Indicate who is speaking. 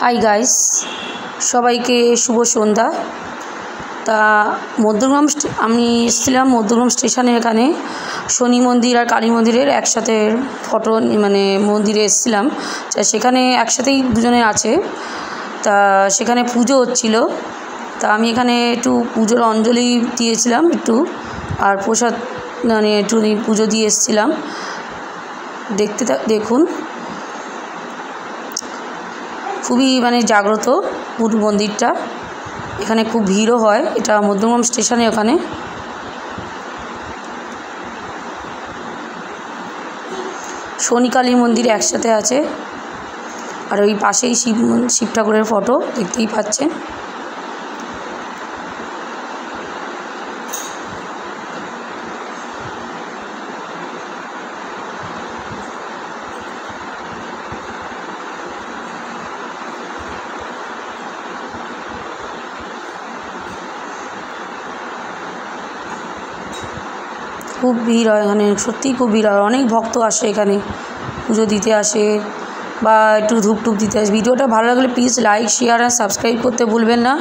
Speaker 1: Hi guys, সবাইকে শুভ সন্ধ্যা। তা মধ্যমগ্রাম আমি এসেছিলাম মধ্যমগ্রাম স্টেশনে। এখানে শনি মন্দির আর কালী মন্দিরের একসাথে ফটো মন্দিরে এসেছিলাম। তা সেখানে একসাথেই দুজনে আছে। তা সেখানে পুজো হচ্ছিল। তা আমি এখানে একটু পুজোর অঞ্জলি দিয়েছিলাম একটু, আর প্রসাদ একটু পুজো দিয়ে এসেছিলাম। দেখুন, খুবই জাগ্রত পুরো মন্দিরটা। এখানে খুব ভিড়ও হয়। এটা মধ্যমগ্রাম স্টেশনে। ওখানে শনি কালী মন্দির একসাথে আছে, আর ওই পাশেই শিব ঠাকুরের ফটো দেখতেই পাচ্ছেন। খুব ভিড় হয় এখানে, সত্যিই খুব ভিড় হয়। অনেক ভক্ত আসে এখানে, পুজো দিতে আসে বা একটু ধূপ দিতে আসে। ভিডিওটা ভালো লাগলে প্লিজ লাইক, শেয়ার আর সাবস্ক্রাইব করতে ভুলবেন না।